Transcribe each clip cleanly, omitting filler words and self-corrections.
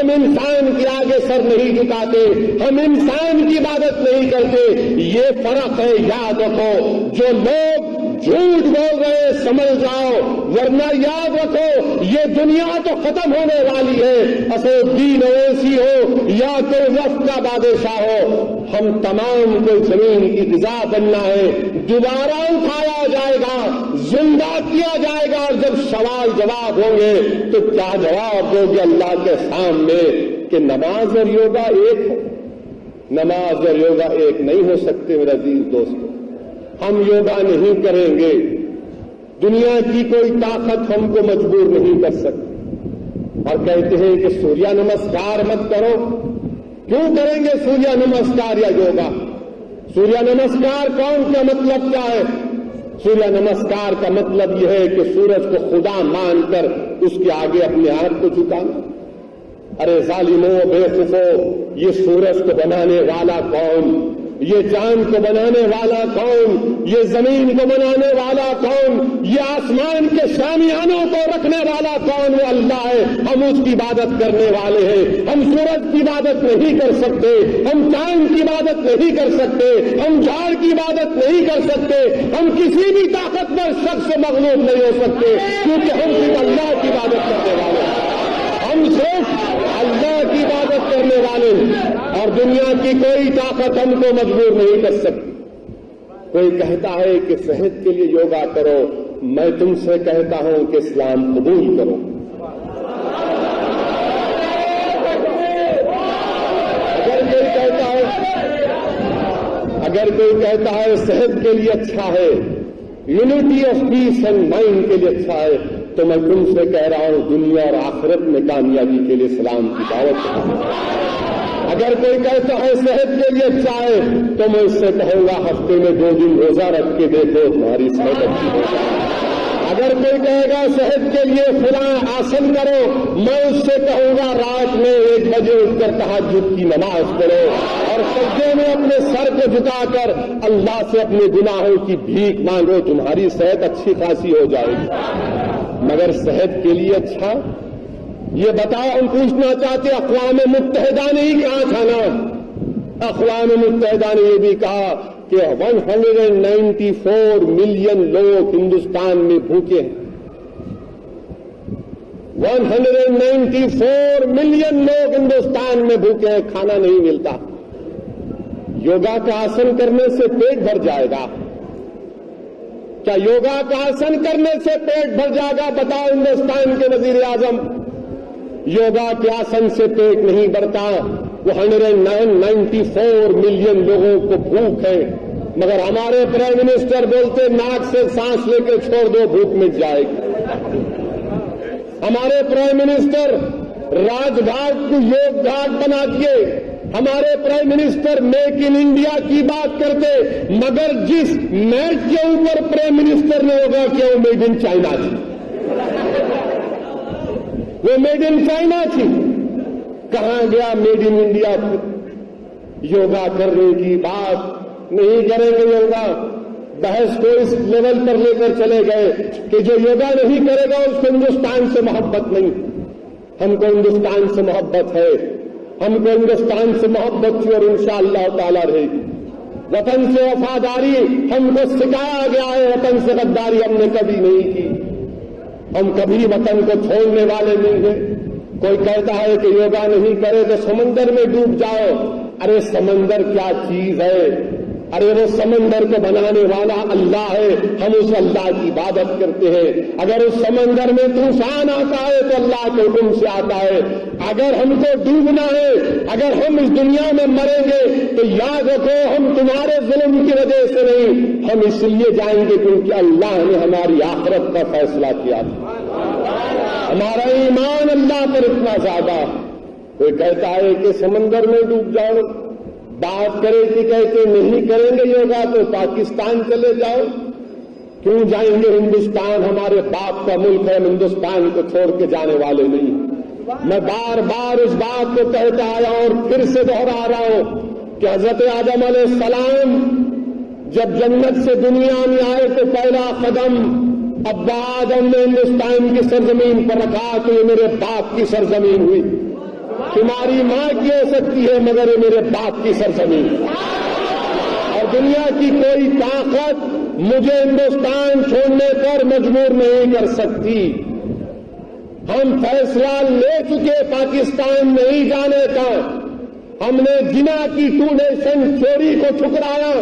हम इंसान के आगे सर नहीं झुकाते, हम इंसान की इबादत नहीं करते। ये फर्क है, याद रखो। जो लोग झूठ बोल रहे समझ जाओ, वरना याद रखो ये दुनिया तो खत्म होने वाली है। असदुद्दीन ओवैसी हो या कोई वक्त का बादशाह हो, हम तमाम को जमीन की ग़िज़ा बनना है। दोबारा उठाया जाएगा, जिंदा किया जाएगा, और जब सवाल जवाब होंगे तो क्या जवाब दोगे अल्लाह के सामने कि नमाज और योगा एक है? नमाज और योगा एक नहीं हो सकते मेरे अजीज दोस्तों। हम योगा नहीं करेंगे, दुनिया की कोई ताकत हमको मजबूर नहीं कर सकती। और कहते हैं कि सूर्य नमस्कार मत करो। क्यों करेंगे सूर्य नमस्कार या योगा? सूर्य नमस्कार कौन का मतलब क्या है? सूर्य नमस्कार का मतलब यह है कि सूरज को खुदा मानकर उसके आगे अपने हाथ को झुकाना। अरे जालिमों, बेवकूफों, ये सूरज को बनाने वाला कौन? ये चांद को बनाने वाला कौन? ये जमीन को बनाने वाला कौन? ये आसमान के शामियानों को रखने वाला कौन? वो अल्लाह है। हम उसकी इबादत करने वाले हैं। हम सूरज की इबादत नहीं कर सकते, हम चांद की इबादत नहीं कर सकते, हम झाड़ की इबादत नहीं कर सकते, हम किसी भी ताकतवर शख्स से मगलूब नहीं हो सकते, क्योंकि हम सिर्फ अल्लाह की इबादत करने वाले हैं। हम सिर्फ अल्लाह की इबादत करने वाले हैं, और दुनिया की कोई ताकत हमको मजबूर नहीं कर सकती। कोई कहता है कि सेहत के लिए योगा करो, मैं तुमसे कहता हूं कि इस्लाम कबूल करो। अगर कोई कहता है सेहत के लिए अच्छा है, unity of peace and mind के लिए अच्छा है, तो मैं तुमसे कह रहा हूं दुनिया और आखिरत में कामयाबी के लिए इस्लाम की दावत है। अगर कोई कहता है सेहत के लिए अच्छा है, तो मैं उससे कहूंगा हफ्ते में 2 दिन रोजा रख के देखो, तुम्हारी सेहत अच्छी हो जाएगी। अगर कोई कहेगा सेहत के लिए फलां आसन करो, मैं उससे कहूंगा रात में 1 बजे उठकर तहज्जुद की नमाज पढ़ो और सजदे में अपने सर को झुकाकर अल्लाह से अपने गुनाहों की भीख मांगो, तुम्हारी सेहत अच्छी खासी हो जाएगी। मगर सेहत के लिए अच्छा ये बताओ, हम पूछना चाहते अक़वाम मुत्तहिदा ने ही कहा था ना, अक़वाम मुत्तहिदा ने यह भी कहा कि 194 मिलियन लोग हिंदुस्तान में भूखे हैं। 194 मिलियन लोग हिंदुस्तान में भूखे हैं, खाना नहीं मिलता। योगा का आसन करने से पेट भर जाएगा? क्या योगा का आसन करने से पेट भर जाएगा? बताओ हिंदुस्तान के वजीर आजम। योगा के आसन से पेट नहीं भरता। 194 मिलियन लोगों को भूख है, मगर हमारे प्राइम मिनिस्टर बोलते नाक से सांस लेके छोड़ दो, भूख मिट जाएगी। हमारे प्राइम मिनिस्टर राजघाट को योग घाट बना दिए। हमारे prime minister make in India की बात करते, मगर जिस मैट के ऊपर प्राइम मिनिस्टर ने योगा किया वो मेड इन चाइना थी। वो मेड इन चाइना थी। कहां गया मेड इन इंडिया? योगा करने की बात नहीं करेंगे। योगा बहस को इस लेवल पर लेकर चले गए कि जो योगा नहीं करेगा उसको हिंदुस्तान से मोहब्बत नहीं। हमको हिंदुस्तान से मोहब्बत है, हमको हिंदुस्तान से मोहब्बत थी और इंशाअल्लाह ताला रहेगी। वतन से वफादारी हमको सिखाया गया है, वतन से गद्दारी हमने कभी नहीं की। हम कभी वतन को छोड़ने वाले नहीं हैं। कोई कहता है कि योगा नहीं करे तो समंदर में डूब जाओ। अरे समंदर क्या चीज है? अरे वो समंदर को बनाने वाला अल्लाह है, हम उस अल्लाह की इबादत करते हैं। अगर उस समंदर में तूफान आता है तो अल्लाह के हुक्म से आता है। अगर हमको डूबना है, अगर हम इस दुनिया में मरेंगे तो याद रखो हम तुम्हारे जुल्म की वजह से नहीं, हम इसलिए जाएंगे क्योंकि अल्लाह ने हमारी आखिरत का फैसला किया था। हमारा ईमान अल्लाह पर इतना ज्यादा। कोई कहता है कि समंदर में डूब जाओ, बात करे कि कहते नहीं करेंगे योगा तो पाकिस्तान चले जाओ। क्यों जाएंगे? हिंदुस्तान हमारे बाप का मुल्क है, हम हिंदुस्तान को छोड़ के जाने वाले नहीं। मैं बार बार इस बात को कहता आया और फिर से दोहरा रहा हूं कि हजरत आदम अलैहिस्सलाम जब जन्नत से दुनिया में आए तो पहला कदम अब्बा आदम ने हिंदुस्तान की सरजमीन पर रखा तो ये मेरे बाप की सरजमीन हुई। तुम्हारी मां की हो सकती है मगर ये मेरे बाप की सरजमीन, और दुनिया की कोई ताकत मुझे हिंदुस्तान छोड़ने पर मजबूर नहीं कर सकती। हम फैसला ले चुके पाकिस्तान नहीं जाने का। हमने जिना की 2 नेशन थ्योरी को ठुकराया।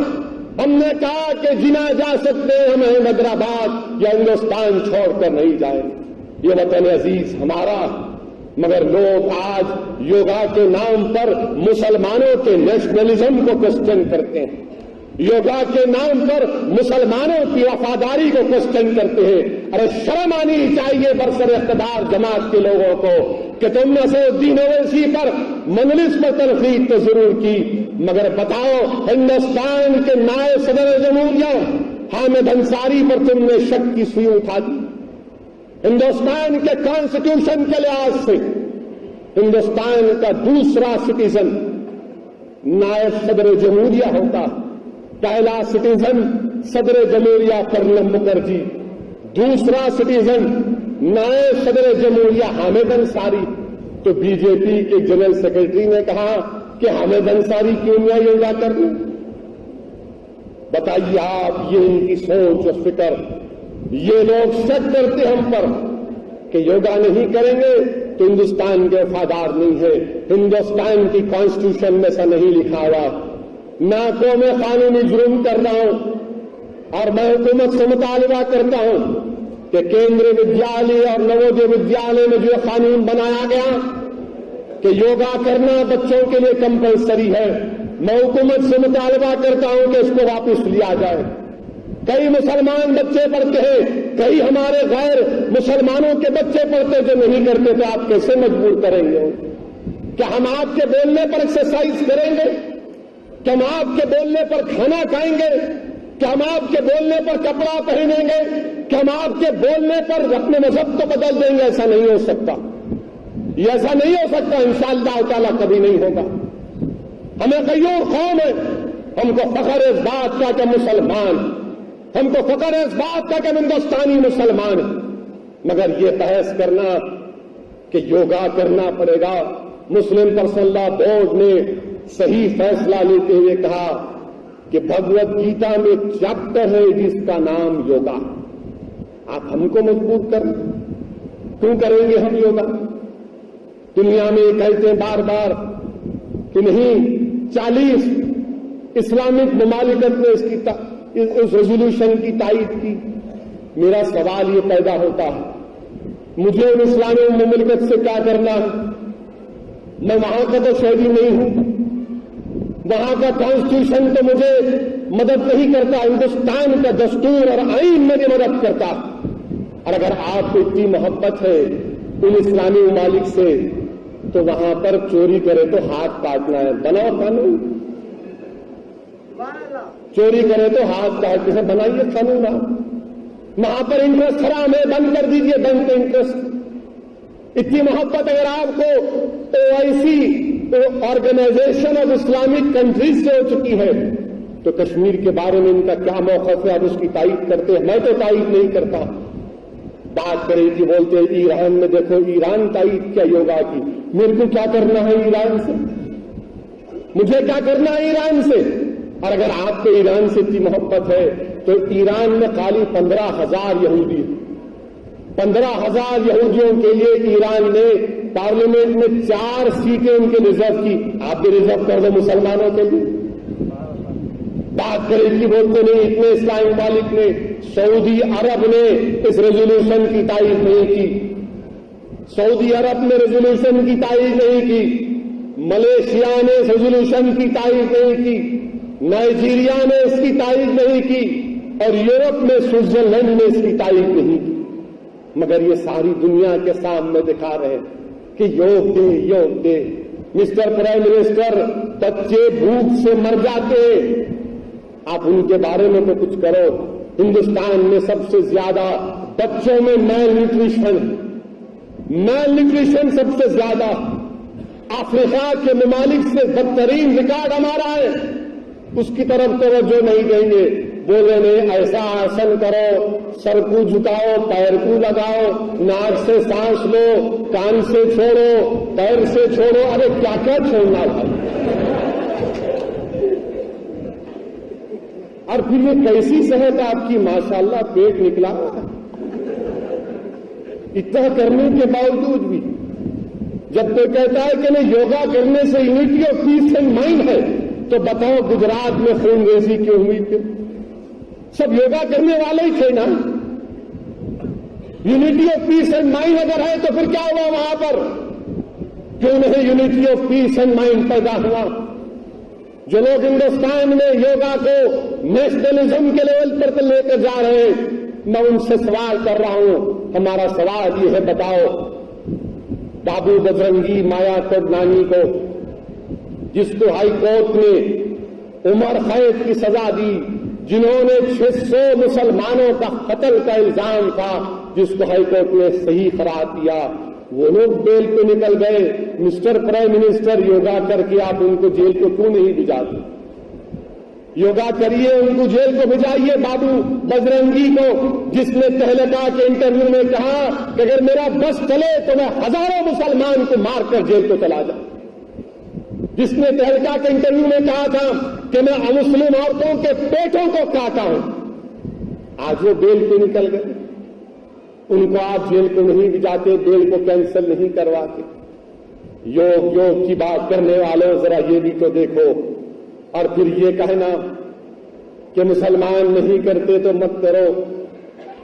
हमने कहा कि जिना जा सकते हैं, हम हैदराबाद या हिंदुस्तान छोड़कर नहीं जाएंगे। ये वतन अजीज हमारा, मगर लोग आज योगा के नाम पर मुसलमानों के नेशनलिज्म को क्वेश्चन करते हैं, योगा के नाम पर मुसलमानों की वफादारी को क्वेश्चन करते हैं। अरे शर्म आनी चाहिए बरसर इख्तिदार जमात के लोगों को कि तुमने असदुद्दीन ओवैसी पर मजलिस पर तनकीद तो जरूर की, मगर बताओ हिंदुस्तान के नायब सदर जमहूरिया हामिद अंसारी पर तुमने शक की सुई उठा दी। हिंदुस्तान के कॉन्स्टिट्यूशन के लिहाज से हिंदुस्तान का दूसरा सिटीजन नायब सदर जमहूरिया होता, पहला सिटीजन सदर जमहूरिया प्रणब मुखर्जी, दूसरा सिटीजन नायब सदर जमहूरिया हामिद अंसारी। तो बीजेपी के जनरल सेक्रेटरी ने कहा कि हामिद अंसारी क्यों नहीं योगा करने? बताइए आप, ये इनकी सोच और फिक्र, ये लोग शक करते हम पर कि योगा नहीं करेंगे तो हिंदुस्तान के वफादार नहीं है। हिंदुस्तान की कॉन्स्टिट्यूशन में ऐसा नहीं लिखा हुआ। ना को मैं कानूनी जुर्म कर रहा हूं और मैं हुकूमत से मुतालबा करता हूं कि केंद्रीय विद्यालय और नवोदय विद्यालय में जो कानून बनाया गया कि योगा करना बच्चों के लिए कंपलसरी है, मैं हुकूमत से मुतालबा करता हूं कि इसको वापस लिया जाए। कई मुसलमान बच्चे पढ़ते हैं, कई हमारे गैर मुसलमानों के बच्चे पढ़ते जो नहीं करते, तो आप कैसे मजबूर करेंगे? क्या हम आपके बोलने पर एक्सरसाइज करेंगे? क्या हम आपके बोलने पर खाना खाएंगे? क्या हम आपके बोलने पर कपड़ा पहनेंगे? क्या हम आपके बोलने पर अपने मजहब को बदल देंगे? ऐसा नहीं हो सकता, ये ऐसा नहीं हो सकता, इंशाअल्लाह ताला कभी नहीं होगा। हमें कईयों कौम है, हमको फख्र है इस बात का कि मुसलमान, हमको फख्र है इस बात का कि हिंदुस्तानी मुसलमान है, मगर ये बहस करना कि योगा करना पड़ेगा। मुस्लिम पर्सनल लॉ बोर्ड ने सही फैसला लेते हुए कहा कि भगवत गीता में एक चैप्टर है जिसका नाम योगा। आप हमको मजबूर कर, क्यों करेंगे हम योगा? दुनिया में कहते हैं बार बार कि नहीं, 40 इस्लामिक ममालिकत ने इस रेजोल्यूशन की तायीद की। मेरा सवाल ये पैदा होता है, मुझे उन इस्लामिक ममालिकत से क्या करना है? मैं वहां का तो शहरी नहीं हूं, वहां का कॉन्स्टिट्यूशन तो मुझे मदद नहीं करता, हिंदुस्तान का दस्तूर और आईन मेरी मदद करता। और अगर आपको इतनी मोहब्बत है उन इस्लामी ममालिक से, तो वहां पर चोरी करे तो हाथ काटना है, बनाओ कानून। चोरी करे तो हाथ काटने से बनाइए कानून। वहां पर इंटरेस्ट हराम है, बंद कर दीजिए बैंक का इंटरेस्ट। इतनी मोहब्बत अगर आपको OIC organization of Islamic countries से हो चुकी है, तो कश्मीर के बारे में इनका क्या मौक़िफ़ है? आप उसकी तायीद करते हैं, मैं तो तायीद नहीं करता। बात करें कि बोलते हैं ईरान में, देखो ईरान तायीद क्या योगा की। मेरे को क्या करना है ईरान से? मुझे क्या करना है ईरान से? और अगर आपको ईरान से इतनी मोहब्बत है तो ईरान में खाली 15,000 यहूदी, 15,000 यहूदियों के लिए ईरान ने पार्लियामेंट में 4 सीटें उनके रिजर्व की। आप भी रिजर्व कर दो मुसलमानों के लिए। बात करें कि बोलते नहीं, इतने इस्लामी मालिक ने, सऊदी अरब ने इस रेजोल्यूशन की तायीद नहीं की। सऊदी अरब ने रेजोल्यूशन की तायीद नहीं की, मलेशिया ने इस रेजोल्यूशन की तायीद नहीं की, नाइजीरिया ने इसकी तायीद नहीं की, और यूरोप में स्विट्जरलैंड ने इसकी तायीद नहीं की। मगर ये सारी दुनिया के सामने दिखा रहे कि योग दे, योग दे। मिस्टर प्राइम मिनिस्टर, बच्चे भूख से मर जाते, आप उनके बारे में तो कुछ करो। हिंदुस्तान में सबसे ज्यादा बच्चों में मेल न्यूट्रिशन सबसे ज्यादा, अफ्रीका के ममालिक से बदतरीन रिकॉर्ड हमारा है। उसकी तरफ तवज्जो नहीं देंगे। बोले नहीं ऐसा आसन करो, सर को झुकाओ, पैर को लगाओ, नाक से सांस लो, कान से छोड़ो, पैर से छोड़ो। अरे क्या क्या छोड़ना भाई। और फिर ये कैसी सेहत आपकी, माशाल्लाह पेट निकला इतना करने के बावजूद भी। जब कोई कहता है कि नहीं योगा करने से unity of peace and mind है, तो बताओ गुजरात में खूनरेजी क्यों हुई? क्यों? सब योगा करने वाले ही थे ना। Unity of peace and mind अगर है तो फिर क्या हुआ वहां पर? क्यों नहीं unity of peace and mind पैदा हुआ? जो लोग हिंदुस्तान में योगा को नेशनलिज्म के लेवल पर लेकर जा रहे हैं, मैं उनसे सवाल कर रहा हूं। हमारा सवाल ये है, बताओ बाबू बजरंगी माया कोडनानी को, जिसको हाई कोर्ट ने उम्र कैद की सजा दी, जिन्होंने 600 मुसलमानों का कत्ल का इल्जाम था, जिसको हाई कोर्ट ने सही करार दिया, वो लोग बेल पे निकल गए। मिस्टर प्राइम मिनिस्टर, योगा करके आप उनको जेल को क्यों नहीं भिजाते? योगा करिए, उनको जेल को भिजाइए। बाबू बजरंगी को, जिसने तहलका के इंटरव्यू में कहा कि अगर मेरा बस चले तो मैं हजारों मुसलमान को मारकर जेल को चला जाऊं, जिसने तहलका के इंटरव्यू में कहा था कि मैं अमुस्लिम औरतों के पेटों को काटा हूं, आज वो बेल पे निकल गए। उनको आप जेल को नहीं भिजाते, बेल को कैंसिल नहीं करवाते। योग की बात करने वालों, जरा ये भी तो देखो। और फिर ये कहना कि मुसलमान नहीं करते तो मत करो,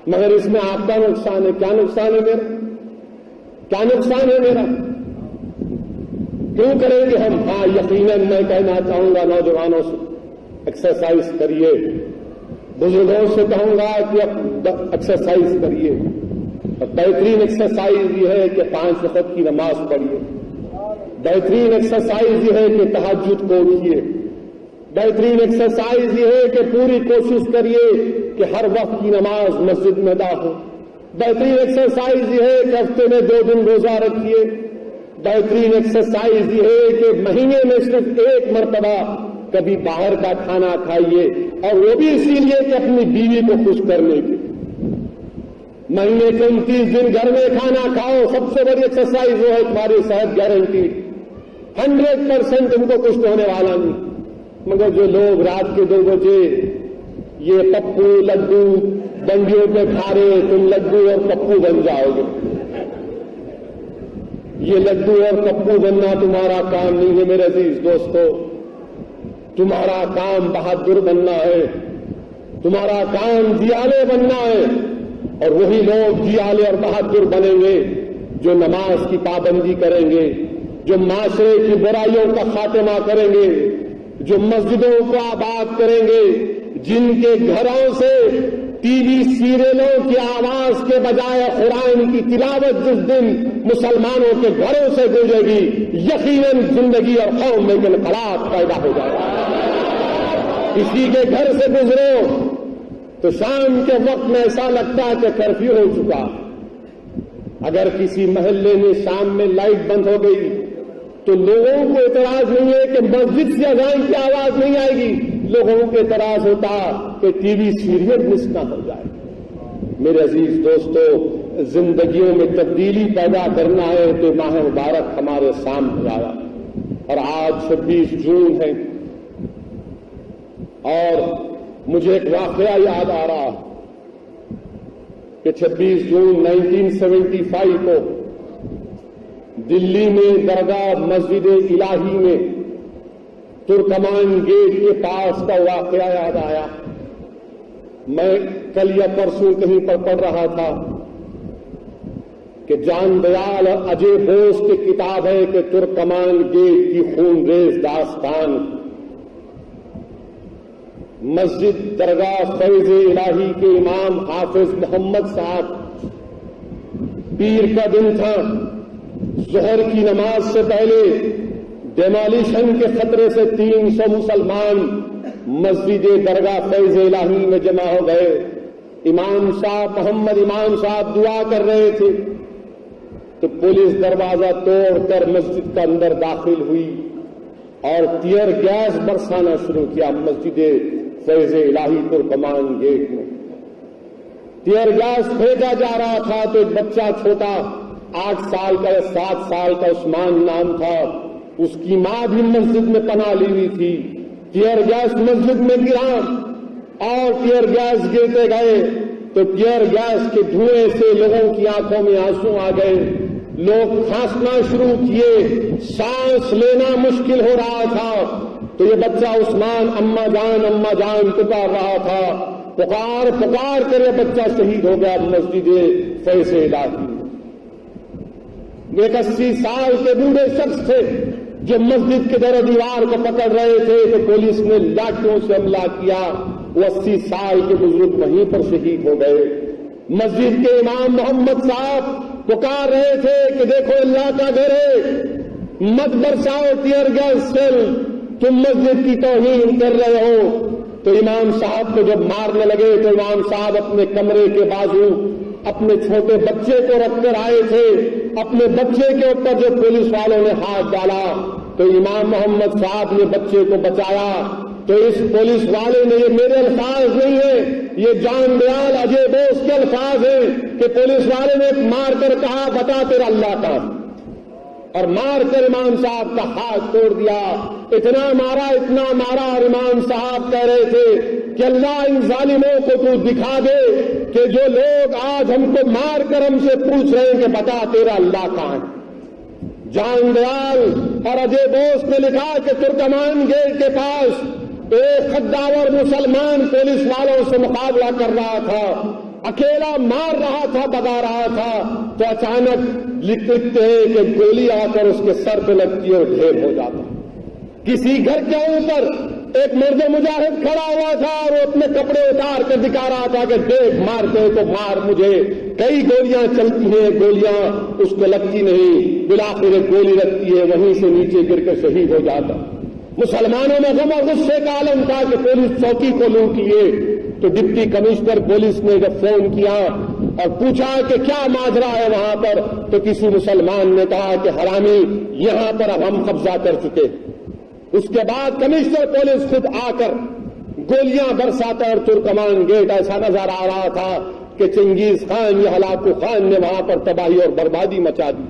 मगर इसमें आपका नुकसान है। क्या नुकसान है मेरा? क्या नुकसान है मेरा? क्यों करेंगे हम? हाँ, यकीनन मैं कहना चाहूंगा नौजवानों से, एक्सरसाइज करिए। बुजुर्गों से कहूंगा कि अब एक्सरसाइज करिए। और बेहतरीन एक्सरसाइज ये है कि 5 वक्त की नमाज पढ़िए। बेहतरीन एक्सरसाइज ये है कि तहज्जुद को उठिए। बेहतरीन एक्सरसाइज ये है कि पूरी कोशिश करिए कि हर वक्त की नमाज मस्जिद में अदा हो। बेहतरीन एक्सरसाइज ये है कि हफ्ते में 2 दिन रोजा रखिए। बेहतरीन एक्सरसाइज ये है कि महीने में सिर्फ 1 मरतबा कभी बाहर का खाना खाइए, और वो भी इसीलिए कि अपनी बीवी को खुश करने के। महीने के 29 दिन घर में खाना खाओ, सबसे बड़ी एक्सरसाइज वो है, तुम्हारी सेहत गारंटी 100% तुमको कुछ होने वाला नहीं। मगर जो लोग रात के 2 बजे ये पप्पू लड्डू बंदियों पे खा रहे, तुम लड्डू और पप्पू बन जाओगे। ये लड्डू और पप्पू बनना तुम्हारा काम नहीं है मेरे अजीज दोस्तों। तुम्हारा काम बहादुर बनना है, तुम्हारा काम दियाले बनना है। और वही लोग दियाले और बहादुर बनेंगे जो नमाज की पाबंदी करेंगे, जो माशरे की बुराइयों का खात्मा करेंगे, जो मस्जिदों को आबाद करेंगे, जिनके घरों से टीवी सीरियलों की आवाज के बजाय कुरान की तिलावत जिस दिन मुसलमानों के घरों से गुजरेगी, यकीनन जिंदगी और कौम में इनकलाब पैदा हो जाएगा। किसी के घर से गुजरो तो शाम के वक्त में ऐसा लगता है कि कर्फ्यू हो चुका। अगर किसी मोहल्ले में शाम में लाइट बंद हो गई तो लोगों को एतराज नहीं है कि मस्जिद से अजान की आवाज नहीं आएगी, लोगों को एतराज होता कि टीवी सीरियल मिस ना हो जाए। मेरे अजीज दोस्तों, जिंदगियों में तब्दीली पैदा करना है तो माह मुबारक हमारे सामने आया, और आज 26 जून है। और मुझे एक वाकया याद आ रहा कि 26 जून 1975 को दिल्ली में दरगाह मस्जिद इलाही में तुर्कमान गेट के पास का वाकया याद आया। मैं कल या परसों कहीं पर पढ़ रहा था कि जान दयाल और अजय बोस की किताब है कि तुर्कमान गेट की खूनरेज दास्तान। मस्जिद दरगाह फैज इलाही के इमाम हाफिज मोहम्मद साहब, पीर का दिन था, जोहर की नमाज से पहले डेमोलिशन के खतरे से 300 मुसलमान मस्जिद दरगाह फैज इलाही में जमा हो गए। इमाम साहब मोहम्मद इमाम साहब दुआ कर रहे थे तो पुलिस दरवाजा तोड़कर मस्जिद का अंदर दाखिल हुई और टीयर गैस बरसाना शुरू किया। मस्जिद फैज़ इलाही तुर्कमान गेट में टीयर गैस फेंका जा रहा था तो एक बच्चा छोटा 8 साल का या 7 साल का उस्मान नाम था, उसकी मां भी मस्जिद में पनाह ली हुई थी। टीयर गैस मस्जिद में गिरा और टीयर गैस गिरते गए तो टीयर गैस के धुएं से लोगों की आंखों में आंसू आ गए, लोग खांसना शुरू किए, सांस लेना मुश्किल हो रहा था। तो ये बच्चा उस्मान अम्मा जान पुकार रहा था, पुकार पुकार कर ये बच्चा शहीद हो गया मस्जिद फैज़ इलाही। एक 80 साल के बूढ़े शख्स थे जो मस्जिद के दर दीवार को पकड़ रहे थे तो पुलिस ने लाठियों से हमला किया, वो 80 साल के बुजुर्ग वहीं पर शहीद हो गए। मस्जिद के इमाम मोहम्मद साहब पुकार रहे थे कि देखो अल्लाह का घर है, मत बरसाओ टीयर गैस सेल, तुम मस्जिद की तौहीन कर रहे हो। तो इमाम साहब को जब मारने लगे तो इमाम साहब अपने कमरे के बाजू अपने छोटे बच्चे को रखकर आए थे, अपने बच्चे के ऊपर जो पुलिस वालों ने हाथ डाला तो इमाम मोहम्मद साहब ने बच्चे को बचाया। तो इस पुलिस वाले ने, ये मेरे अल्फाज नहीं है, ये जान दयाल अजय बोस के अल्फाज हैं कि पुलिस वाले ने मारकर कहा बता तेरा अल्लाह का, और मारकर इमाम साहब का हाथ तोड़ दिया। इतना मारा और इमाम साहब कह रहे थे कि अल्लाह इन जालिमों को तू दिखा दे कि जो लोग आज हमको मारकर हमसे पूछ रहे हैं कि बता तेरा अल्लाह कहां है। जान दयाल और अजय बोस ने लिखा कि तुर्कमान गेट के पास एक खद्दावर मुसलमान पुलिस वालों से मुकाबला कर रहा था, अकेला मार रहा था, भगा रहा था, तो अचानक लिखते हैं कि गोली आकर उसके सर पे लगती है और ढेर हो जाता। किसी घर के ऊपर एक मर्द मुजाहिद खड़ा हुआ था और वो अपने कपड़े उतार कर दिखा रहा था कि देख मारते तो मार मुझे, कई गोलियां चलती हैं, गोलियां उसको लगती नहीं, बिलाखिर गोली लगती है, वहीं से नीचे गिरकर शहीद हो जाता। मुसलमानों में गम और गुस्से का आलम था कि पुलिस चौकी को लूट लिए। तो डिप्टी कमिश्नर पुलिस ने जब फोन किया और पूछा कि क्या माजरा है वहां पर, तो किसी मुसलमान ने कहा कि हरामी यहां पर अब हम कब्जा कर चुके। उसके बाद कमिश्नर पुलिस खुद आकर गोलियां बरसाता और तुर्कमान गेट ऐसा नजर आ रहा था कि चंगेज खान या हलाकू खान ने वहां पर तबाही और बर्बादी मचा दी।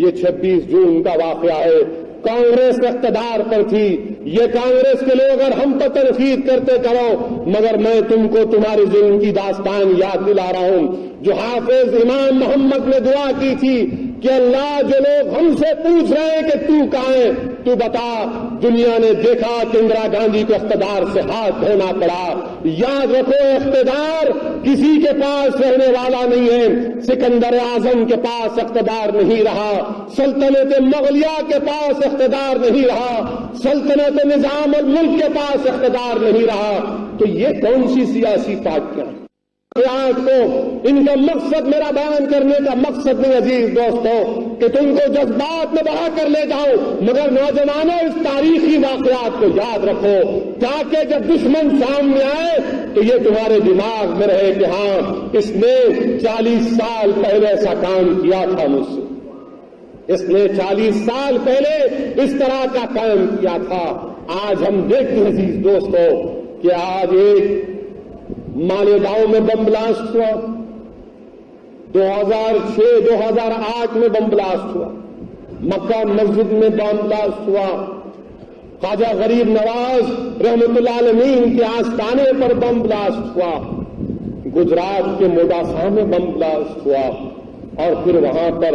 ये 26 जून का वाकया है, कांग्रेस इख्तिदार पर थी। ये कांग्रेस के लोग अगर हम पर तनकीद करते करो, मगर मैं तुमको तुम्हारी जुल्म की दास्तान याद दिला रहा हूं जो हाफिज इमाम मोहम्मद ने दुआ की थी कि अल्लाह जो लोग हमसे पूछ रहे हैं कि तू कहां है, तू बता। दुनिया ने देखा कि इंदिरा गांधी को इख्तिदार से हाथ धोना पड़ा। याद रखो इख्तिदार किसी के पास रहने वाला नहीं है। सिकंदर आजम के पास इख्तिदार नहीं रहा, सल्तनत मुगलिया के पास इख्तिदार नहीं रहा, सल्तनत निजाम अल मुल्क के पास इख्तिदार नहीं रहा। तो ये कौन सी सियासी पार्टियां हैं? आज को इनका मकसद, मेरा बयान करने का मकसद नहीं अजीज दोस्तों कि तुमको जज्बात में बहा कर ले जाओ, मगर नौजवानों इस तारीखी वाकयात को याद रखो ताकि जब दुश्मन सामने आए तो ये तुम्हारे दिमाग में रहे कि हाँ इसने 40 साल पहले ऐसा काम किया था मुझसे, इसने 40 साल पहले इस तरह का काम किया था। आज हम देखते हैं अजीज दोस्तों कि आज एक मालेगांव में बम ब्लास्ट हुआ, 2006-2008 में बम ब्लास्ट हुआ, मक्का मस्जिद में बम ब्लास्ट हुआ, ख्वाजा गरीब नवाज रहमतुल्लाह अलमीन के आस्थाने पर बम ब्लास्ट हुआ, गुजरात के मोडासा में बम ब्लास्ट हुआ, और फिर वहां पर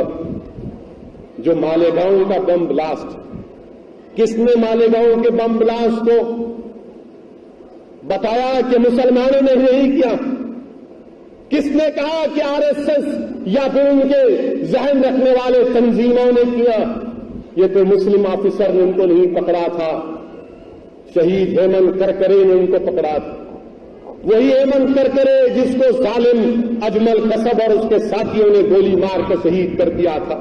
जो मालेगांव का बम ब्लास्ट, किसने मालेगांव के बम ब्लास्ट को बताया कि मुसलमानों ने नहीं किया? किसने कहा कि आरएसएस या फिर उनके जहन रखने वाले तंजीमों ने किया? ये तो मुस्लिम ऑफिसर ने उनको नहीं पकड़ा था, शहीद हेमंत करकरे ने उनको पकड़ा था। वही हेमंत करकरे जिसको जालिम अजमल कसब और उसके साथियों ने गोली मार कर शहीद कर दिया था।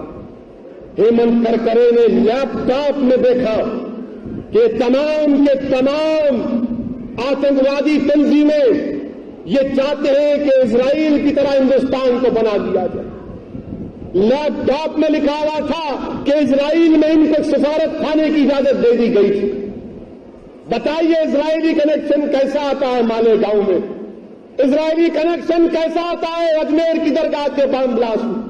हेमंत करकरे ने लैपटॉप में देखा कि तमाम के तमाम आतंकवादी तंजीमें ये चाहते हैं कि इजराइल की तरह हिंदुस्तान को बना दिया जाए। लैपटॉप में लिखा हुआ था कि इजराइल में इनको सफारत खाने की इजाजत दे दी गई थी। बताइए इजरायली कनेक्शन कैसा आता है मालेगांव में, इजरायली कनेक्शन कैसा आता है अजमेर की दरगाह के बम ब्लास्ट में।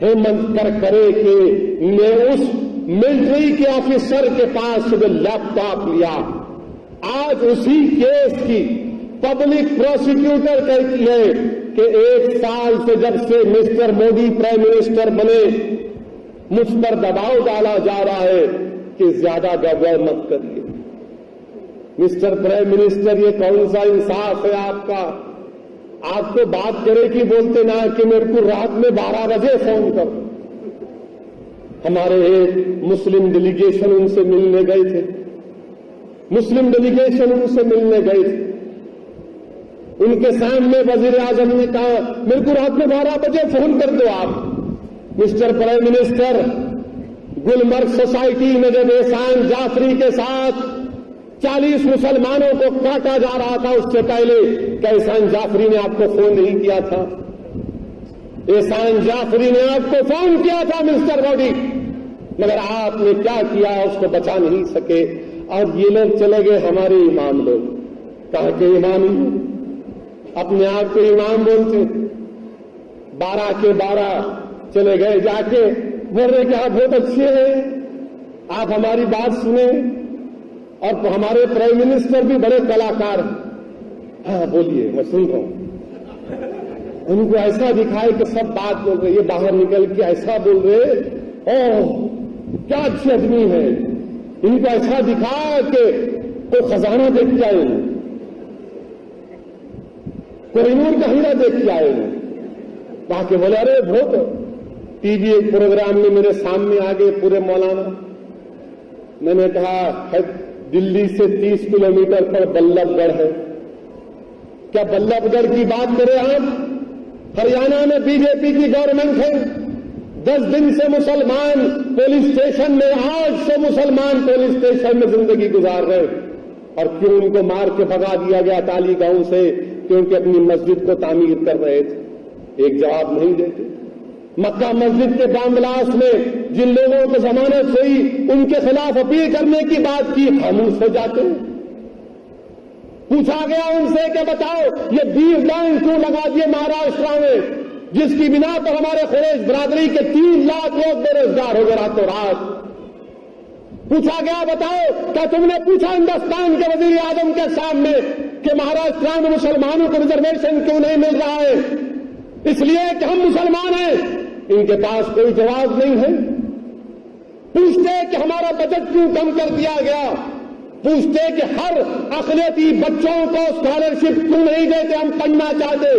हेमंत करे कि मैं उस मिलिट्री के ऑफिसर के पास सुबह लैपटॉप लिया, आज उसी केस की पब्लिक प्रोसिक्यूटर कहती है कि 1 साल से जब से मिस्टर मोदी प्राइम मिनिस्टर बने मुझ पर दबाव डाला जा रहा है कि ज्यादा गड़बड़ मत करिए। मिस्टर प्राइम मिनिस्टर, ये कौन सा इंसाफ है आपका? आपको बात करे कि बोलते ना कि मेरे को रात में 12 बजे फोन करो। हमारे एक मुस्लिम डेलीगेशन उनसे मिलने गए थे, मुस्लिम डेलीगेशन उनसे मिलने गए थे। उनके सामने वजीर आजम ने कहा मेरे को रात में 12 बजे फोन कर दो आप। Mister prime minister, Gulmarg society में जब एहसान जाफरी के साथ 40 मुसलमानों को काटा जा रहा था, उससे पहले क्या एहसान जाफरी ने आपको फोन नहीं किया था? एहसान जाफरी ने आपको फोन किया था मिस्टर मोदी, मगर आपने क्या किया उसको बचा नहीं सके। और ये लोग चले गए हमारे इमाम लोग, कहा के इमाम ही अपने आप को इमाम बोलते, 12 के 12 चले गए जाके बोल रहे कि आप बहुत अच्छे हैं, आप हमारी बात सुने और हमारे प्राइम मिनिस्टर भी बड़े कलाकार हैं। हाँ बोलिए, मैं सुन रहा हूं। उनको ऐसा दिखाए कि सब बात बोल रहे, ये बाहर निकल के ऐसा बोल रहे, ओह क्या अच्छे आदमी है। इनको ऐसा दिखा कि कोई खजाना देख के आए, कोहिनूर का हीरा देख के आए। बाकी बोले अरे बहुत टीवी एक प्रोग्राम में मेरे सामने आ गए पूरे मौलाना। मैंने कहा है दिल्ली से 30 किलोमीटर पर बल्लभगढ़ है, क्या बल्लभगढ़ की बात करें आप? हरियाणा में बीजेपी की गवर्नमेंट है, 10 दिन से मुसलमान पुलिस स्टेशन में, 800 मुसलमान पुलिस स्टेशन में जिंदगी गुजार रहे। और क्यों उनको मार के भगा दिया गया ताली गांव से? क्योंकि अपनी मस्जिद को तामीर कर रहे थे। एक जवाब नहीं देते। मक्का मस्जिद के बम ब्लास्ट में जिन लोगों को जमानत हुई उनके खिलाफ अपील करने की बात की, खामोश हो जाते। पूछा गया उनसे कि बताओ ये बीफ बैंक क्यों लगा दिए महाराष्ट्र में, जिसकी बिना पर हमारे कुरैश बरादरी के 3 लाख लोग बेरोजगार हो गए रातों रात। पूछा गया बताओ क्या तुमने पूछा हिंदुस्तान के वजीर आजम के सामने कि महाराष्ट्र में मुसलमानों को रिजर्वेशन क्यों नहीं मिल रहा है? इसलिए कि हम मुसलमान हैं। इनके पास कोई जवाब नहीं है। पूछते कि हमारा बजट क्यों कम कर दिया गया, पूछते कि हर अक़लियती बच्चों को स्कॉलरशिप क्यों नहीं देते, हम पढ़ना चाहते,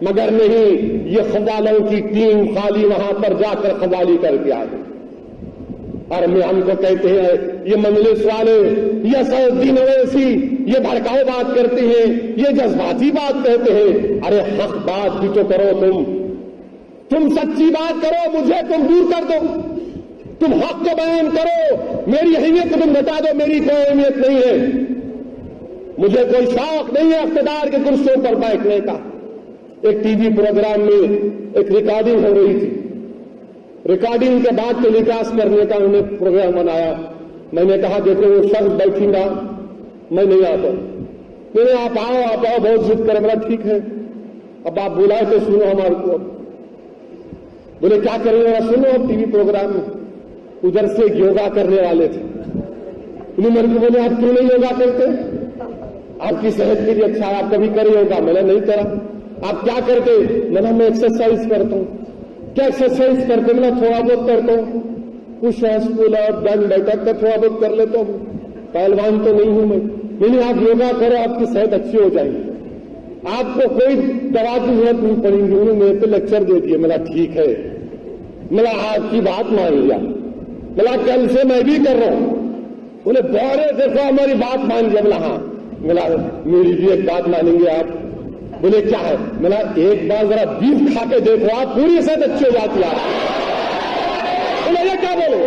मगर नहीं, ये खवालों की टीम खाली वहां पर जाकर खवाली करके आ गई। और मैं हमको कहते हैं ये मजलिस वाले, ये सऊदीन ओवैसी, ये भड़काऊ बात करते हैं, ये जज्बाती बात कहते हैं। अरे हक बात भी तो करो, तुम सच्ची बात करो, मुझे तुम दूर कर दो, तुम हक को बयान करो, मेरी अहमियत को तुम बता दो। मेरी कोई अहमियत नहीं है, मुझे कोई शौक नहीं है इख्तिदार के कुर्सियों पर बैठने का। एक टीवी प्रोग्राम में एक रिकॉर्डिंग हो रही थी, रिकॉर्डिंग के बाद टेलीकास्ट करने का उन्होंने प्रोग्राम बनाया। मैंने कहा देखो वो शख्स बैठेगा, मैं नहीं आता। मैंने आप आओ बहुत जिद करे। बोला ठीक है, अब आप बुलाए तो सुनो हमारे को। बोले क्या करेंगे? सुनो अब टीवी प्रोग्राम में। उधर से योगा करने वाले थे, उन्होंने मेरे को बोले आप क्यों नहीं योगा करते, आपकी सेहत के लिए अच्छा है, आप कभी करे योगा? मैंने नहीं करा। आप क्या करते? मैंने मैं एक्सरसाइज करता हूं। क्या एक्सरसाइज करते? मैं थोड़ा बहुत करता हूं, पुश पुल अप दंड बैठक का थोड़ा बहुत कर लेता हूं, पहलवान तो नहीं हूं मैं। नहीं, आप योगा करो, आपकी सेहत अच्छी हो जाएगी, आपको कोई दवा की जरूरत नहीं पड़ेगी। उन्होंने मेरे पे लेक्चर दे दिए। मेरा ठीक है, मेरा आपकी बात मान लिया, मेरा कल से मैं भी कर रहा हूं। बोले बड़े देखो हमारी बात मान लिया। बोला हाँ, मेरा मेरी भी एक बात मानेंगे आप? बोले क्या है? मेरा एक बार जरा बीफ खा के देखो, आप पूरी सेहत अच्छी हो जाती है। बोले ये क्या बोलो?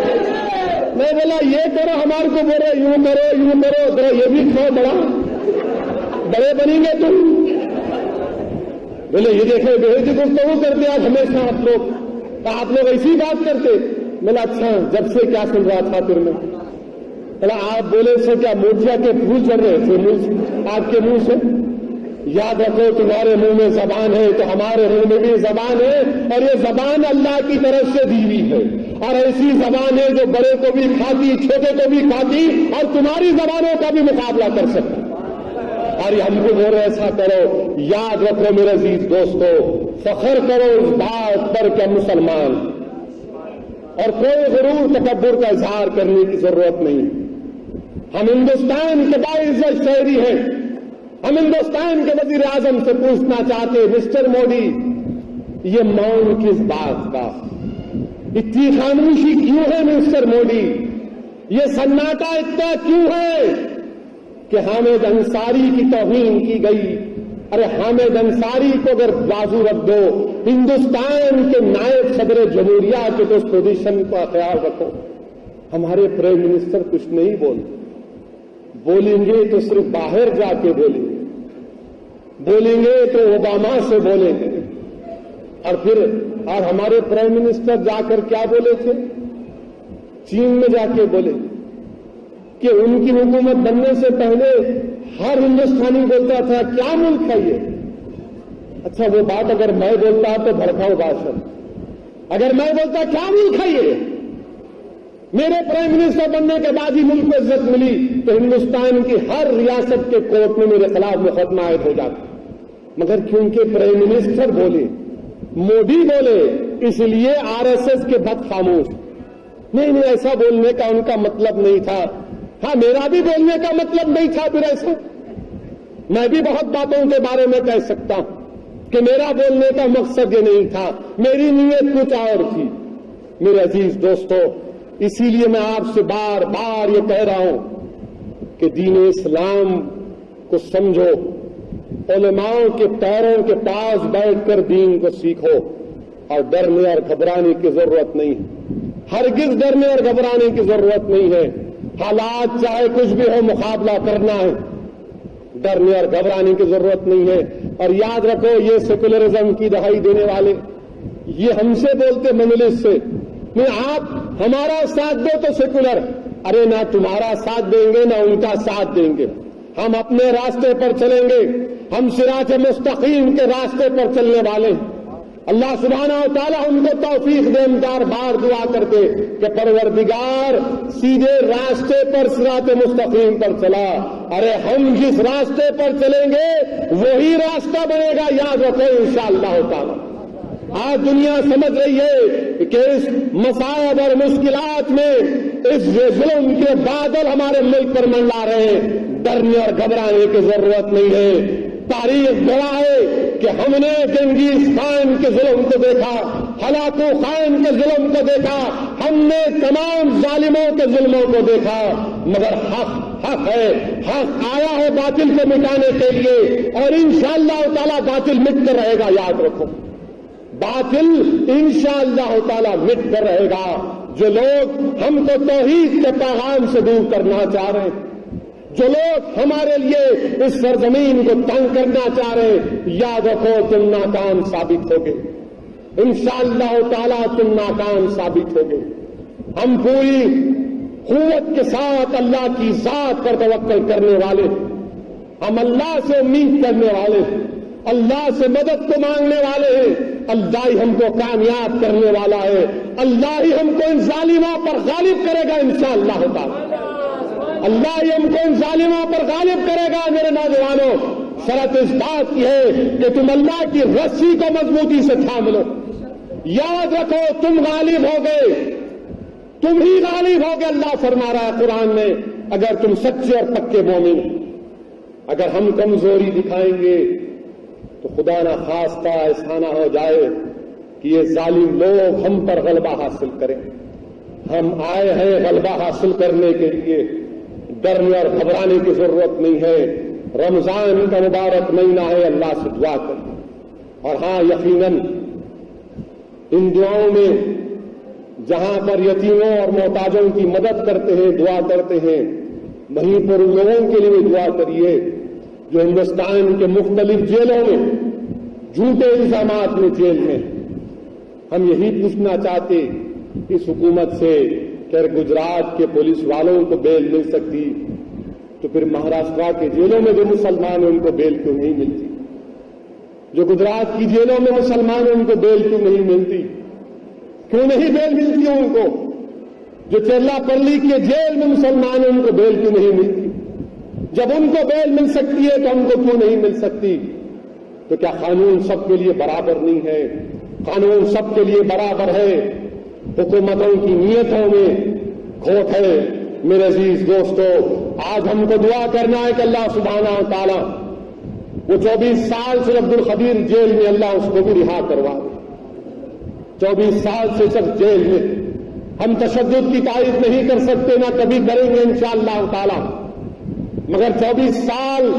मैं बोला ये करो, हमारे को बोले यूं करो, जरा ये भी खाओ, बड़े बनेंगे तुम। बोले ये देखो बेहद गुफ्तगू करते आप हमेशा, आप लोग ऐसी बात करते। बोला अच्छा, जब से क्या सुन रहा था फिर मैं? बोला आप बोले से क्या मूर्छा के फूल चढ़ रहे थे आपके मुंह से? याद रखो तुम्हारे मुंह में जबान है तो हमारे मुंह में भी जबान है, और ये जबान अल्लाह की तरफ से दी हुई है, और ऐसी जबान है जो बड़े को भी खाती, छोटे को भी खाती, और तुम्हारी जबानों का भी मुकाबला कर सकती। और हमको बोल रहे ऐसा करो। याद रखो मेरे अजीज दोस्तों, फख्र करो इस बात पर कि मुसलमान, और कोई गुरूर तकब्बुर का इजहार करने की जरूरत नहीं। हम हिंदुस्तान के बाइज्जत शहरी हैं। हम हिंदुस्तान के वजीर आजम से पूछना चाहते, मिस्टर मोदी, ये मौन किस बात का, इतनी खामोशी क्यों है मिस्टर मोदी? ये सन्नाटा इतना क्यों है कि हामिद अंसारी की तौहीन की गई? अरे हामिद अंसारी को अगर बाजू रख दो, हिंदुस्तान के नायब सदर जमहूरिया के तो उस पोजीशन का ख्याल रखो। हमारे प्राइम मिनिस्टर कुछ नहीं बोलेंगे तो सिर्फ बाहर जाके बोलेंगे तो ओबामा से बोलेंगे। और हमारे प्राइम मिनिस्टर जाकर क्या बोले थे? चीन में जाके बोले कि उनकी हुकूमत बनने से पहले हर हिंदुस्तानी बोलता था क्या मुल्क है ये। अच्छा, वो बात अगर मैं बोलता तो भड़काऊ भाषण, अगर मैं बोलता क्या मुल्क है ये, मेरे प्राइम मिनिस्टर बनने के बाद ही मुल्क को इज्जत मिली, तो हिंदुस्तान की हर रियासत के कोर्ट में मेरे खिलाफ मुकदमा आयद हो जाता। मगर क्योंकि प्राइम मिनिस्टर बोले, मोदी बोले, इसलिए आरएसएस के भक्त खामोश। नहीं, ऐसा बोलने का उनका मतलब नहीं था। हाँ, मेरा भी बोलने का मतलब नहीं था फिर ऐसा। मैं भी बहुत बातों के बारे में कह सकता हूं कि मेरा बोलने का मकसद ये नहीं था, मेरी नीयत कुछ और थी। मेरे अजीज दोस्तों, इसीलिए मैं आपसे बार बार ये कह रहा हूं कि दीन इस्लाम को समझो, उलमाओं के पैरों के पास बैठकर दीन को सीखो, और डरने और घबराने की जरूरत नहीं है। हरगिज डरने और घबराने की जरूरत नहीं है। हालात चाहे कुछ भी हो, मुकाबला करना है, डरने और घबराने की जरूरत नहीं है। और याद रखो, ये सेकुलरिज्म की दहाई देने वाले ये हमसे बोलते मजलिस से, नहीं आप हमारा साथ दो तो सेकुलर। अरे ना तुम्हारा साथ देंगे ना उनका साथ देंगे, हम अपने रास्ते पर चलेंगे। हम सिरात मुस्तकीम के रास्ते पर चलने वाले हैं। अल्लाह सुब्हानहू व तआला उनको तौफीक दे। बार दुआ करते कि परवरदिगार सीधे रास्ते पर सिरात मुस्तकीम पर चला। अरे हम जिस रास्ते पर चलेंगे वही रास्ता बनेगा, याद रखो इंशाअल्लाह ताला। आज दुनिया समझ रही है कि इस मसायब और मुश्किलात में इस जुल्म के बादल हमारे मुल्क पर मंडरा रहे हैं। डरने और घबराने की जरूरत नहीं है। तारीख गवाह है कि हमने गंजीस खान के जुल्म को देखा, हलाकू खान के जुल्म को देखा, हमने तमाम जालिमों के जुल्मों को देखा, मगर हक है। हक आया है बातिल को मिटाने के लिए, और इंशाअल्लाह ताला बातिल मिट कर रहेगा। याद रखो, बातिल इंशाअल्लाह ताला मिट कर रहेगा। जो लोग हमको तौहीद के पैगाम से दूर करना चाह रहे हैं, जो लोग हमारे लिए इस सरजमीन को तंग करना चाह रहे हैं, याद रखो तुम नाकाम साबित होगे। इंशाअल्लाह ताला तुम नाकाम साबित होगे। हम पूरी कुव्वत के साथ अल्लाह की जात पर तवक्कल करने वाले, हम अल्लाह से उम्मीद करने वाले, अल्लाह से मदद को मांगने वाले हैं। अल्लाह ही हमको कामयाब करने वाला है। अल्लाह ही हमको इन जालिमों पर गालिब करेगा इंशाअल्लाह ताला। अल्लाह ही हमको इन जालिमों पर गालिब करेगा। मेरे नौजवानों, शर्त इस बात की है कि तुम अल्लाह की रस्सी को मजबूती से थाम लो। याद रखो, तुम गालिब हो गए, तुम ही गालिब हो गए। अल्लाह फरमा रहा है कुरान में, अगर तुम सच्चे और पक्के मोमिन। अगर हम कमजोरी दिखाएंगे तो खुदा ना खास्ता ऐसा ना हो जाए कि ये जालिम लोग हम पर गलबा हासिल करें। हम आए हैं गलबा हासिल करने के लिए, डरने और घबराने की जरूरत नहीं है। रमजान का मुबारक महीना है, अल्लाह से दुआ करें। और हाँ, यकीनन इन दुआओं में जहां पर यतीमों और मोहताजों की मदद करते हैं, दुआ करते हैं, वहीं पर उन लोगों के लिए दुआ करिए जो हिंदुस्तान के मुख्तलिफ जेलों में, झूठे इल्जामात में जेल में। हम यही पूछना चाहते इस हुकूमत से कि अगर गुजरात के पुलिस वालों को बेल मिल सकती तो फिर महाराष्ट्र के जेलों में जो मुसलमान हैं उनको बेल क्यों नहीं मिलती? जो गुजरात की जेलों में मुसलमान हैं उनको बेल क्यों नहीं मिलती? क्यों नहीं बेल मिलती है उनको? जो चेल्लापल्ली के जेल में मुसलमान हैं उनको बेल क्यों नहीं मिलती? जब उनको बेल मिल सकती है तो हमको क्यों नहीं मिल सकती? तो क्या कानून सबके लिए बराबर नहीं है? कानून सबके लिए बराबर है। हुकूमतों की नीयतों में खोट है। मेरे अजीज दोस्तों, आज हमको दुआ करना है कि अल्लाह सुब्हाना व तआला वो 24 साल से अब्दुल खदीर जेल में, अल्लाह उसको भी रिहा करवा दे। 24 साल से सब जेल में। हम तशद्दुद की तारीफ नहीं कर सकते, ना कभी करेंगे इंशाअल्लाह ताला, मगर 24 साल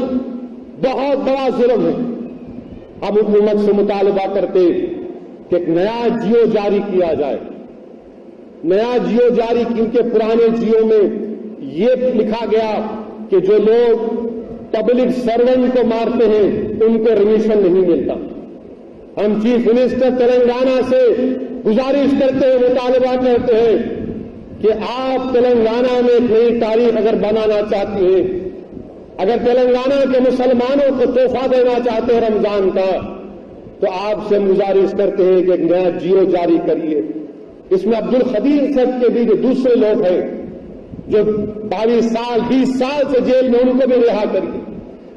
बहुत बड़ा जुल्म है। हम हुकूमत से मुतालबा करते कि एक नया जियो जारी किया जाए। नया जियो जारी, क्योंकि पुराने जियो में ये लिखा गया कि जो लोग पब्लिक सर्वेंट को मारते हैं उनको रिमिशन नहीं मिलता। हम चीफ मिनिस्टर तेलंगाना से गुजारिश करते हैं, मुतालबा करते हैं कि आप तेलंगाना में एक नई तारीख अगर बनाना चाहती हैं, अगर तेलंगाना के मुसलमानों को तोहफा देना चाहते हैं रमजान का, तो आपसे हम गुजारिश करते हैं कि एक नया जियो जारी करिए। इसमें अब्दुल खदीर साहब के भी जो दूसरे लोग हैं जो 22 साल 20 साल से जेल में, उनको भी रिहा करिए।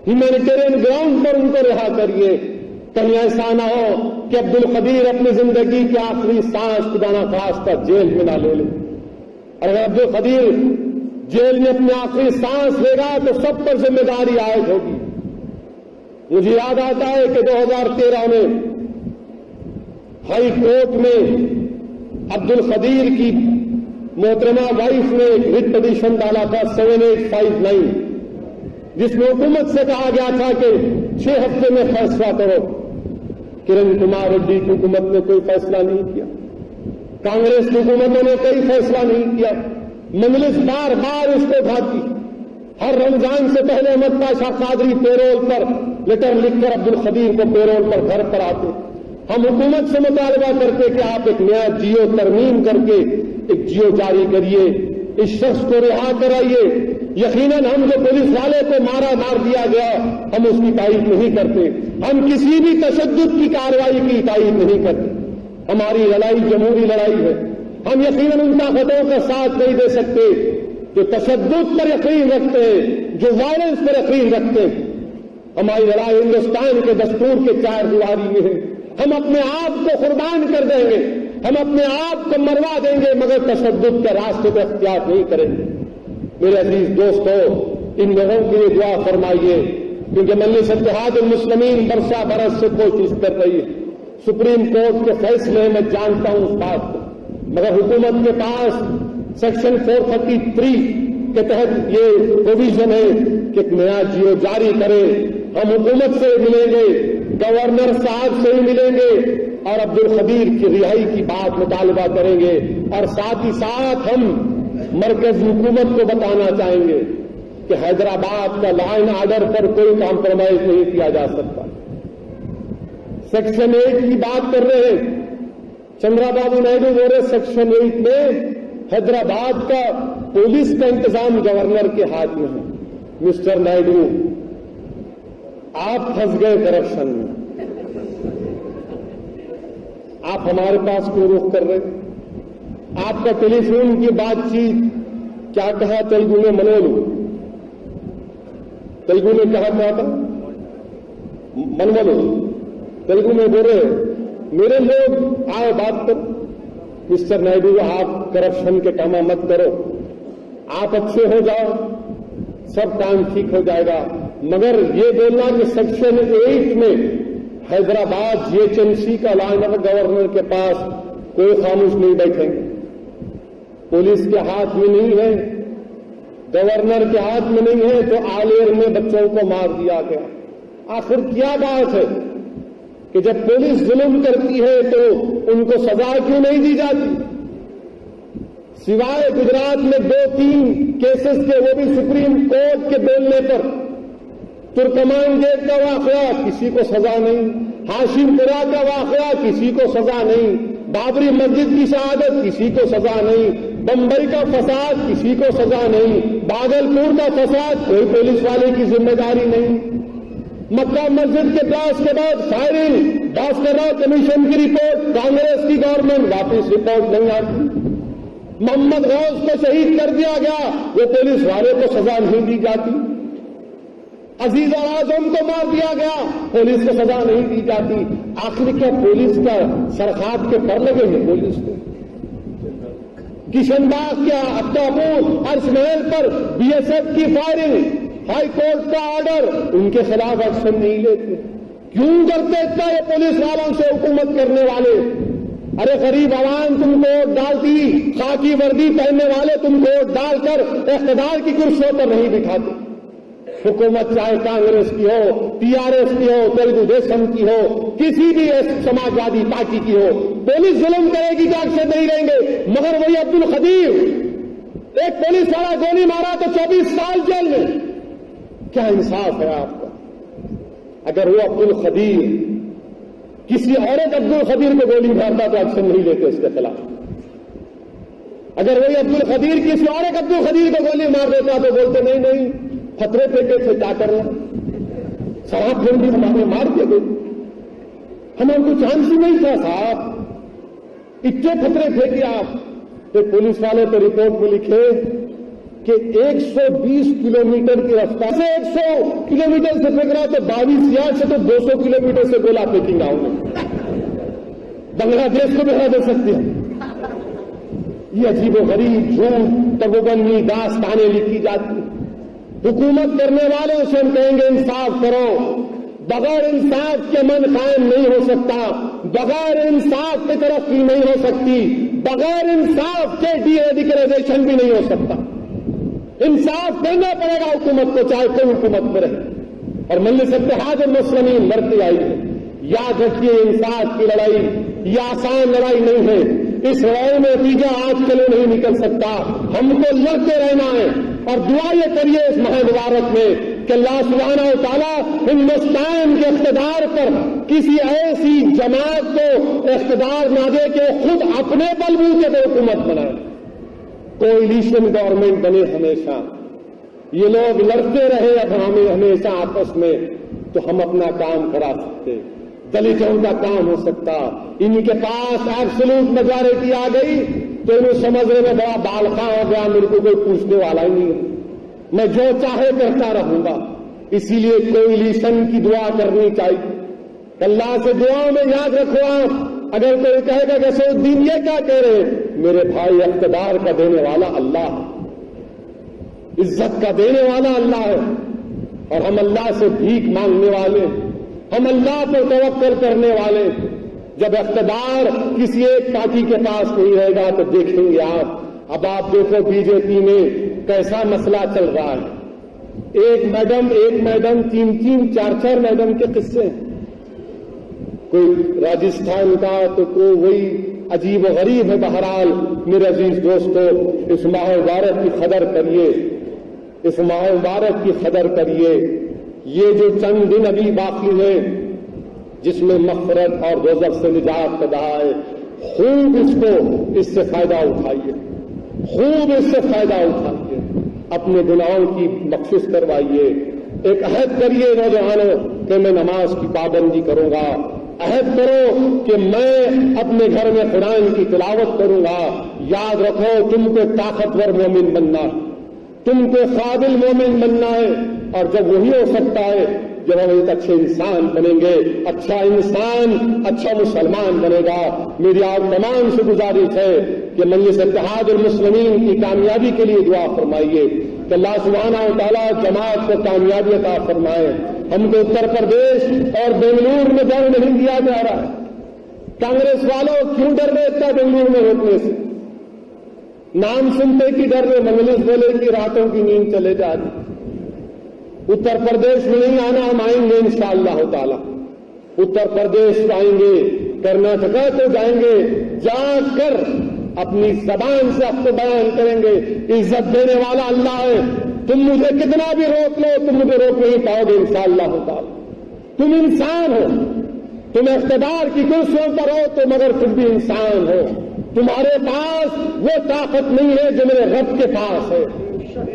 ह्यूमैनिटेरियन ग्राउंड पर उनको रिहा करिए। कहीं ऐसा ना हो कि अब्दुल खदीर अपनी जिंदगी की आखिरी सांस खुदा ना खास्ता जेल में ना ले ले। और अगर अब्दुल खदीर जेल में अपनी आखिरी सांस लेगा तो सब पर जिम्मेदारी आयद होगी। मुझे याद आता है कि 2013 में हाई कोर्ट में अब्दुल खदीर की मोहतरमा वाइफ ने एक रिट पिटीशन डाला था 7859, जिसमें हुकूमत से कहा गया था कि 6 हफ्ते में फैसला करो। किरण कुमार रेड्डी की हुकूमत ने कोई फैसला नहीं किया, कांग्रेस की हुकूमतों ने कोई फैसला नहीं किया। मजलिस बार बार उसको उठाती। हर रमजान से पहले अहमद पाशा कादरी पेरोल पर लेटर लिखकर अब्दुल खदीर को पेरोल पर घर पर आते। हम हुकूमत से मुतालबा करते कि आप एक नया जियो तरमीम करके एक जियो जारी करिए, इस शख्स को रिहा कराइए। यकीनन हम जो पुलिस वाले को मार दिया गया, हम उसकी तारीफ नहीं करते। हम किसी भी तशद्दुद की कार्रवाई की तारीफ नहीं करते। हमारी लड़ाई जमहूरी लड़ाई है। हम यकीनन उन ताकतों का साथ नहीं दे सकते जो तशद्दुद पर यकीन रखते हैं, जो वायलेंस पर यकीन रखते हैं। हमारी लड़ाई हिंदुस्तान के दस्तूर के 4 दीवारी में है। हम अपने आप को कुर्बान कर देंगे, हम अपने आप को मरवा देंगे, मगर तशद्दुद के रास्ते पर अख्तियार नहीं करेंगे। मेरे अजीज दोस्तों, इन लोगों के लिए दुआ फरमाइए, क्योंकि मजलिस इत्तेहादुल मुस्लिमीन बरसा बरस से कोशिश कर रही है। सुप्रीम कोर्ट के फैसले में जानता हूं उस बात को, मगर हुकूमत के पास सेक्शन 433 के तहत ये प्रोविजन है कि एक नया जियो जारी करें। हम हुकूमत से मिलेंगे, गवर्नर साहब से ही मिलेंगे और अब्दुल खदीर की रिहाई की बात मुतालबा करेंगे। और साथ ही साथ हम मरकज हुकूमत को बताना चाहेंगे कि हैदराबाद का लॉ एंड ऑर्डर पर कोई कॉम्प्रोमाइज नहीं किया जा सकता। सेक्शन 8 की बात कर रहे हैं, चंद्राबाबू नायडू बोल रहे सेक्शन 8 में हैदराबाद का पुलिस का इंतजाम गवर्नर के हाथ में है। मिस्टर नायडू, आप फंस गए करप्शन में। आप हमारे पास क्यों रुख कर रहे? आपका टेलीफोन की बातचीत क्या कहा तेलुगु में? मनोलू तेलुगु में कहा था मनमोलू, तेलुगु में बोले मेरे लोग आओ बात करो। मिस्टर नायडू, आप करप्शन के काम मत करो, आप अच्छे हो जाओ, सब काम ठीक हो जाएगा। मगर ये बोलना कि सेक्शन 8 में हैदराबाद जीएचएमसी का लॉ एंड ऑर्डर गवर्नर के पास कोई खामोश नहीं बैठेंगे। पुलिस के हाथ में नहीं है, गवर्नर के हाथ में नहीं है, तो आलेर में बच्चों को मार दिया गया। आखिर क्या बात है कि जब पुलिस जुल्म करती है तो उनको सजा क्यों नहीं दी जाती? सिवाय गुजरात में 2-3 केसेस के, वो भी सुप्रीम कोर्ट के बोलने पर। तुर्कमान गेट का वाकया, किसी को सजा नहीं। हाशिमपुरा का वाकया, किसी को सजा नहीं। बाबरी मस्जिद की शहादत, किसी को सजा नहीं। बंबई का फसाद किसी को सजा नहीं, भागलपुर का फसाद कोई पुलिस वाले की जिम्मेदारी नहीं, मक्का मस्जिद के ब्लास्ट के बाद फायरिंग, भास्कर राव कमीशन की रिपोर्ट, कांग्रेस की गवर्नमेंट, वापस रिपोर्ट नहीं आती। मोहम्मद गौस को शहीद कर दिया गया, वो पुलिस वाले को सजा नहीं दी जाती। अजीज और आजम को मार दिया गया, पुलिस को सजा नहीं दी जाती। आखिर क्या पुलिस का सरखात के पर लगे हैं पुलिस को? किशनबाग क्या, अब्दापुर, हर्ष महल पर बीएसएफ की फायरिंग, हाई कोर्ट का ऑर्डर, उनके खिलाफ एक्शन नहीं लेते। क्यों करते इतना ये पुलिस वालों से हुकूमत करने वाले? अरे गरीब आवाम तुमको वोट डालती, खाकी वर्दी पहनने वाले तुमको वोट डालकर इख्तिदार की कुर्सियों पर नहीं बिठाते। हुकूमत चाहे कांग्रेस की हो, टीआरएस की हो, तेलुगु देशम की हो, किसी भी समाजवादी पार्टी की हो, पुलिस जुल्म करेगी तो अक्सर नहीं रहेंगे। मगर वही अब्दुल खदीर, एक पुलिस वाला गोली मारा तो 24 साल जेल में। क्या इंसाफ है आपका? अगर वो अब्दुल खदीर किसी और एक अब्दुल खदीर को गोली मारता तो एक्शन नहीं लेते उसके खिलाफ। अगर वही अब्दुल खदीर किसी और एक अब्दुल खदीर को गोली मार देता तो बोलते नहीं नहीं, खतरे फेंके थे, क्या करना, शराब फेंक दी, हमारे मार के गए, हमें कोई चांस ही नहीं था साहब, इतने खतरे फेंके आप। तो पुलिस वाले तो रिपोर्ट में लिखे कि 120 किलोमीटर की रफ्तार से 100 किलोमीटर से फेंक रहा, तो 22 यार्ड से तो 200 किलोमीटर से गोला फेंकेंगे होंगे, बांग्लादेश को भी हरा दे सकते हैं। ये अजीबो गरीब झूठ तगोबंदी दास्तानें लिखी जाती। हुकूमत करने वाले उसे हम कहेंगे इंसाफ करो। बगैर इंसाफ के मन कायम नहीं हो सकता, बगैर इंसाफ की तरक्की नहीं हो सकती, बगैर इंसाफ के डीरेडिकलाइजेशन भी नहीं हो सकता। इंसाफ देना पड़ेगा हुकूमत को, चाहे कोई हुकूमत में रहे। और मजलिस इत्तेहाद मुस्लिमीन लड़ती आई है। याद रखिए, इंसाफ की लड़ाई ये आसान लड़ाई नहीं है। इस लड़ाई में नतीजा आज के लिए नहीं निकल सकता, हमको लड़ते रहना है। और दुआ ये करिए इस माह मुबारक में कि अल्लाह सुब्हानहू व तआला हिंदुस्तान के इख्तिदार पर किसी ऐसी जमात को इख्तिदार ना दे कि खुद अपने बलबूते पर हुकूमत बनाए। कोएलिशन गवर्नमेंट बने हमेशा। ये लोग लड़ते रहे अब हमें हमेशा आपस में, तो हम अपना काम करा सकते, दलितों का काम हो सकता। इनके पास एब्सोल्यूट मेजॉरिटी आ गई तो इन्हें समझने में बड़ा बालखा हो गया, मेरे को कोई पूछने वाला ही नहीं है, मैं जो चाहे करता रहूंगा। इसीलिए कोएलिशन की दुआ करनी चाहिए। अल्लाह से दुआ में याद रखो आप, अगर कोई कहेगा कि असदुद्दीन ये क्या कह रहे, मेरे भाई इख्तिदार का देने वाला अल्लाह, इज्जत का देने वाला अल्लाह है। और हम अल्लाह से भीख मांगने वाले, हम अल्लाह पर तवक्कुल करने वाले। जब इख्तिदार किसी एक पार्टी के पास नहीं रहेगा तो देखेंगे आप। अब आप देखो बीजेपी में कैसा मसला चल रहा है। एक मैडम 3-3, 4-4 मैडम के किस्से, कोई राजस्थान का तो कोई वही अजीब व गरीब है। बहरहाल मेरे अजीज दोस्तों, इस माह मुबारक की कदर करिए, इस माह मुबारक की कदर करिए। ये जो चंद दिन अभी बाकी है जिसमें मग़फ़िरत और दोज़ख से निजात का दहा है, खूब इससे फायदा उठाइए, खूब इससे फायदा उठाइए। अपने गुनाहों की बख्शिश करवाइए। एक अहद करिए नौजवानों कि मैं नमाज की पाबंदी करूंगा। अहद करो कि मैं अपने घर में कुरान की तिलावत करूंगा। याद रखो, तुमको ताकतवर मोमिन बनना है, तुमको काबिल मोमिन बनना है। और जब वही हो सकता है जब हम एक अच्छे इंसान बनेंगे, अच्छा इंसान अच्छा मुसलमान बनेगा। मेरी आप तमाम से गुजारिश है कि मजलिस इत्तेहाद मुस्लिमीन की कामयाबी के लिए दुआ फरमाइए कि अल्लाह सुब्हानहू व तआला जमात को कामयाबी अता फरमाए। हमको उत्तर प्रदेश और बेंगलुरु में जंग नहीं दिया जा रहा है। कांग्रेस वालों क्यों डर रहे इतना बेंगलुरु में रोकने से? नाम सुनते कि डर रहे, मजलिस बोले कि रातों की नींद चले जा रही। उत्तर प्रदेश में नहीं आना, हम आएंगे इंशाअल्लाह ताला। उत्तर प्रदेश आएंगे, कर्नाटका तो जाएंगे, जाकर अपनी जबान से आपको बयान करेंगे इज्जत देने वाला अल्लाह है। तुम मुझे कितना भी रोक लो, तुम मुझे रोक नहीं पाओगे इंशाअल्लाह ताला। तुम इंसान हो, तुम इख्तिदार की कुर्सियों पर हो तो मगर तुम भी इंसान हो। तुम्हारे पास वो ताकत नहीं है जो मेरे रब के पास है।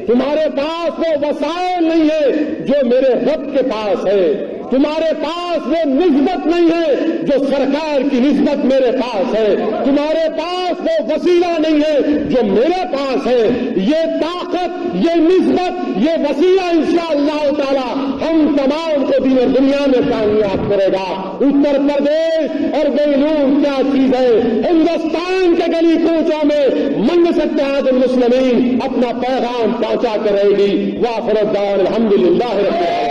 तुम्हारे पास वो वसाइल नहीं है जो मेरे रब के पास है। तुम्हारे पास वो निस्बत नहीं है जो सरकार की निस्बत मेरे पास है। तुम्हारे पास वो वसीला नहीं है जो मेरे पास है। ये ताकत, ये निस्बत, ये वसीला इंशाअल्लाह ताला हम तमाम को दीन और दुनिया में कामयाब करेगा। उत्तर प्रदेश और बेलूर क्या चीज है, हिंदुस्तान के गली कूचों में मंगल इत्तेहाद मुस्लिमीन अपना पैगाम पहुंचा कर रहेगी। वाफिर दार अल्हम्दुलिल्लाह रब्बिल आलमीन।